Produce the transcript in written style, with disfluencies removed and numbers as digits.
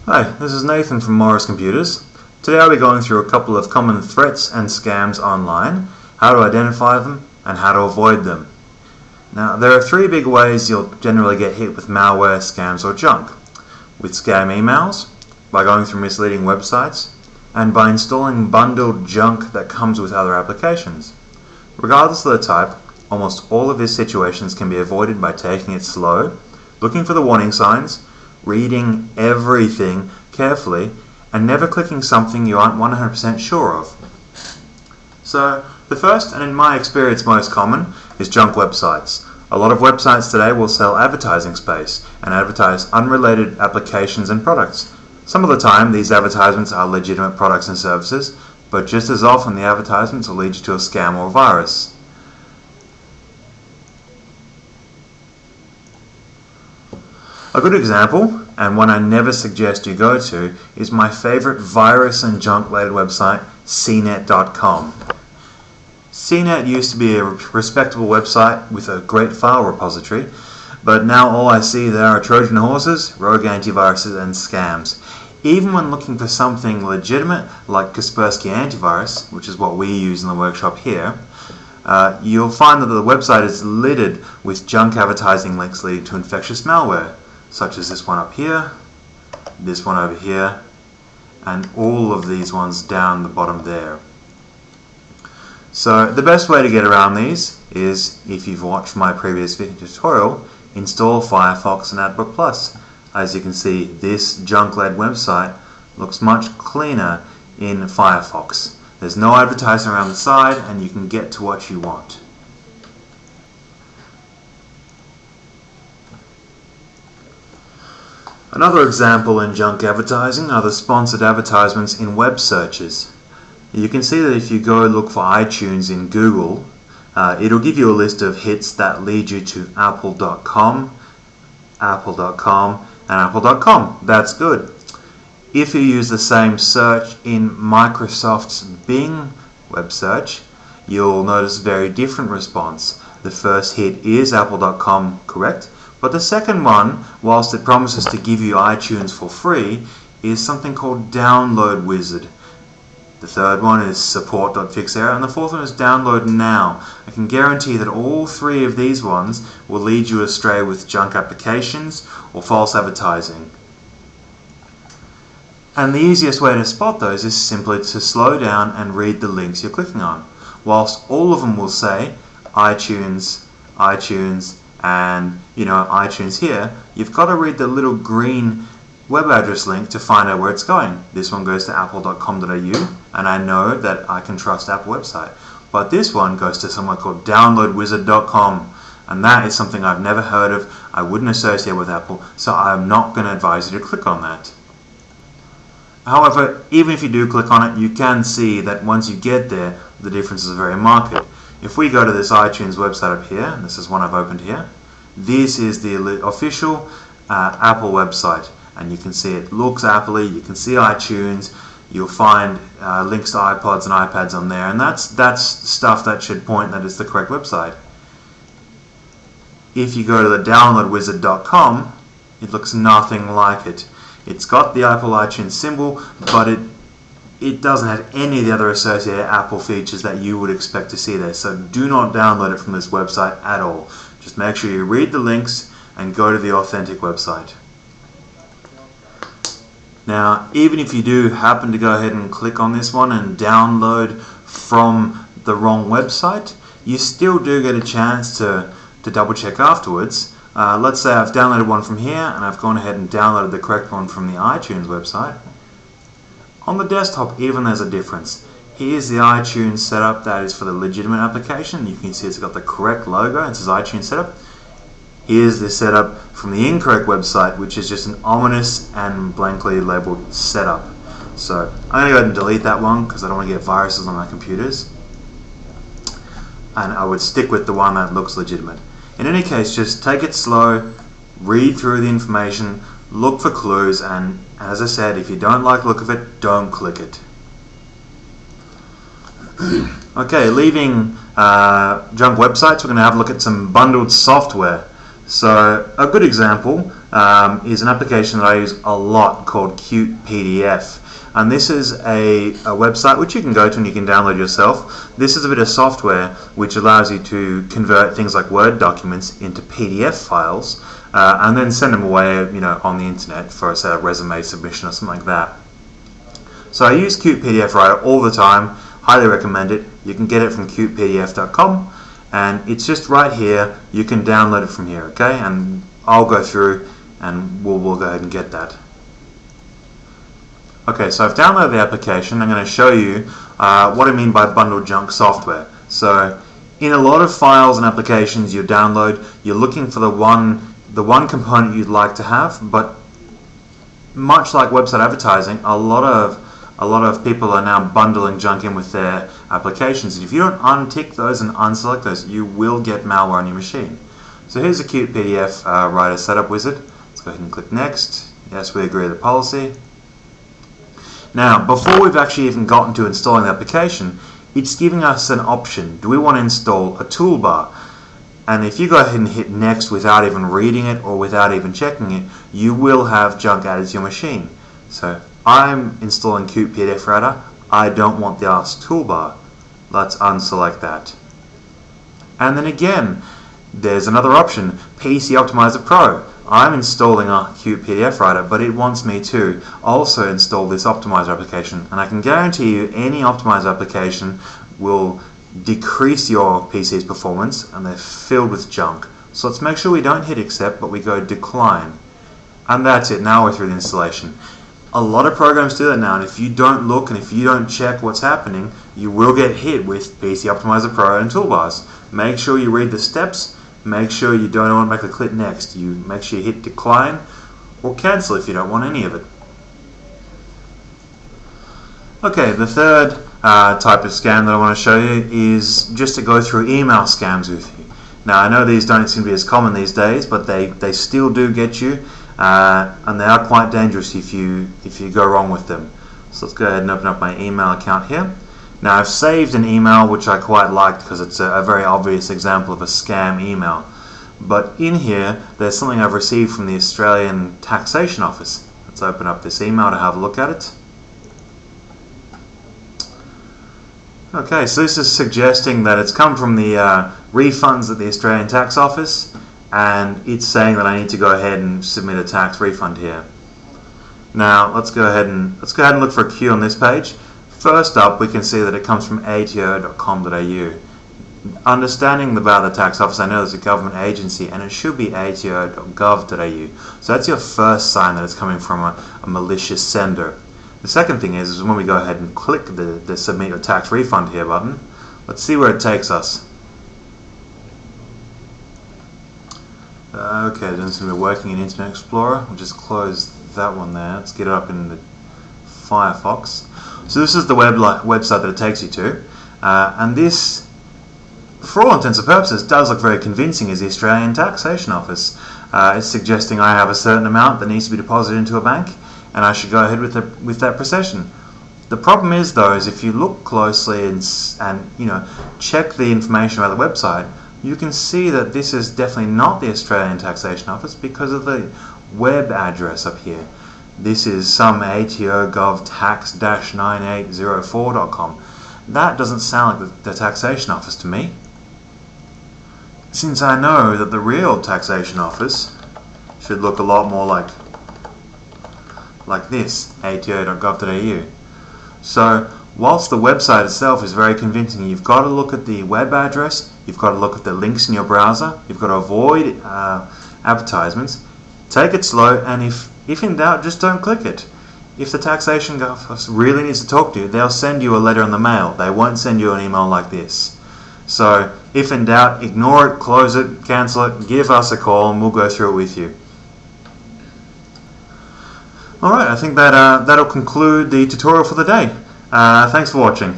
Hi, this is Nathan from Morris Computers. Today I'll be going through a couple of common threats and scams online, how to identify them, and how to avoid them. Now, there are three big ways you'll generally get hit with malware, scams, or junk. With scam emails, by going through misleading websites, and by installing bundled junk that comes with other applications. Regardless of the type, almost all of these situations can be avoided by taking it slow, looking for the warning signs, reading everything carefully, and never clicking something you aren't 100% sure of. So, the first, and in my experience most common, is junk websites. A lot of websites today will sell advertising space and advertise unrelated applications and products. Some of the time, these advertisements are legitimate products and services, but just as often the advertisements will lead you to a scam or virus. A good example, and one I never suggest you go to, is my favorite virus and junk-related website, CNET.com. CNET used to be a respectable website with a great file repository, but now all I see there are Trojan horses, rogue antiviruses, and scams. Even when looking for something legitimate like Kaspersky Antivirus, which is what we use in the workshop here, you'll find that the website is littered with junk advertising links leading to infectious malware, such as this one up here, this one over here, and all of these ones down the bottom there. So the best way to get around these is, if you've watched my previous video tutorial, install Firefox and AdBlock Plus. As you can see, this junk-led website looks much cleaner in Firefox. There's no advertising around the side, and you can get to what you want. Another example in junk advertising are the sponsored advertisements in web searches. You can see that if you go look for iTunes in Google, it'll give you a list of hits that lead you to apple.com, apple.com, and apple.com. That's good. If you use the same search in Microsoft's Bing web search, you'll notice a very different response. The first hit is apple.com, correct? But the second one, whilst it promises to give you iTunes for free, is something called Download Wizard. The third one is support.fixerror, and the fourth one is download now. I can guarantee that all three of these ones will lead you astray with junk applications or false advertising. And the easiest way to spot those is simply to slow down and read the links you're clicking on. Whilst all of them will say iTunes, iTunes, and iTunes here, you've got to read the little green web address link to find out where it's going. This one goes to apple.com.au, and I know that I can trust Apple website. But this one goes to somewhere called downloadwizard.com, and that is something I've never heard of. I wouldn't associate with Apple, so I'm not going to advise you to click on that. However, even if you do click on it, you can see that once you get there, the difference is very marked. If we go to this iTunes website up here, and this is one I've opened here, this is the official Apple website, and you can see it looks Apple-y. You can see iTunes. You'll find links to iPods and iPads on there, and that's stuff that should point that it's the correct website. If you go to the downloadwizard.com, it looks nothing like it. It's got the Apple iTunes symbol, but it doesn't have any of the other associated Apple features that you would expect to see there. So do not download it from this website at all. Just make sure you read the links and go to the authentic website. Now, even if you do happen to go ahead and click on this one and download from the wrong website, you still do get a chance to double check afterwards. Let's say I've downloaded one from here and I've gone ahead and downloaded the correct one from the iTunes website. On the desktop, even there's a difference. Here's the iTunes setup that is for the legitimate application. You can see it's got the correct logo. It says iTunes setup. Here's the setup from the incorrect website, which is just an ominous and blankly labeled setup. So I'm going to go ahead and delete that one because I don't want to get viruses on my computers. And I would stick with the one that looks legitimate. In any case, just take it slow, read through the information, look for clues, and as I said, if you don't like the look of it, don't click it. Okay, leaving junk websites, we're going to have a look at some bundled software. So a good example is an application that I use a lot called Qt PDF. And this is a website which you can go to and you can download yourself. This is a bit of software which allows you to convert things like Word documents into PDF files and then send them away, on the internet for, say, a resume submission or something like that. So I use Qt PDF Writer all the time. Highly recommend it. You can get it from qtpdf.com, and it's just right here. You can download it from here, okay? And I'll go through and we'll go ahead and get that. Okay, so I've downloaded the application. I'm going to show you what I mean by bundled junk software. So in a lot of files and applications you download, you're looking for the one component you'd like to have, but much like website advertising, a lot of people are now bundling junk in with their applications. And if you don't untick those and unselect those, you will get malware on your machine. So here's a Qt PDF Writer setup wizard. Let's go ahead and click next. Yes, we agree with the policy. Now, before we've actually even gotten to installing the application, it's giving us an option. Do we want to install a toolbar? And if you go ahead and hit next without even reading it or without even checking it, you will have junk added to your machine. So I'm installing Qt PDF Writer. I don't want the Ask toolbar. Let's unselect that. And then again, there's another option, PC Optimizer Pro. I'm installing a Qt PDF Writer, but it wants me to also install this Optimizer application. And I can guarantee you any Optimizer application will decrease your PC's performance, and they're filled with junk. So let's make sure we don't hit accept, but we go decline. And that's it. Now we're through the installation. A lot of programs do that now, and if you don't look and if you don't check what's happening, you will get hit with PC Optimizer Pro and toolbars. Make sure you read the steps. Make sure you don't automatically click next. You make sure you hit decline or cancel if you don't want any of it. Okay, the third type of scam that I want to show you is just to go through email scams with you. Now I know these don't seem to be as common these days, but they still do get you, and they are quite dangerous if you go wrong with them. So let's go ahead and open up my email account here. Now I've saved an email which I quite liked because it's a very obvious example of a scam email. But in here there's something I've received from the Australian Taxation Office. Let's open up this email to have a look at it. Okay, so this is suggesting that it's come from the refunds at the Australian Tax Office, and it's saying that I need to go ahead and submit a tax refund here. Now let's go ahead and look for a queue on this page. First up, we can see that it comes from ato.com.au. Understanding about the tax office, I know there's a government agency and it should be ato.gov.au. So that's your first sign that it's coming from a malicious sender. The second thing is when we go ahead and click the submit your tax refund here button, let's see where it takes us. Okay, it doesn't seem to be working in Internet Explorer. We'll just close that one there. Let's get it up in the Firefox. So this is the website that it takes you to, and this, for all intents and purposes, does look very convincing as the Australian Taxation Office. It's suggesting I have a certain amount that needs to be deposited into a bank, and I should go ahead with that procession. The problem is, though, is if you look closely and check the information about the website, you can see that this is definitely not the Australian Taxation Office because of the web address up here. This is some ATO.gov.tax-9804.com. That doesn't sound like the Taxation Office to me. Since I know that the real Taxation Office should look a lot more like this, ato.gov.au. So, whilst the website itself is very convincing, you've got to look at the web address, you've got to look at the links in your browser, you've got to avoid advertisements. Take it slow, and if in doubt, just don't click it. If the Taxation Office really needs to talk to you, they'll send you a letter in the mail. They won't send you an email like this. So, if in doubt, ignore it, close it, cancel it, give us a call, and we'll go through it with you. Alright, I think that'll conclude the tutorial for the day. Thanks for watching.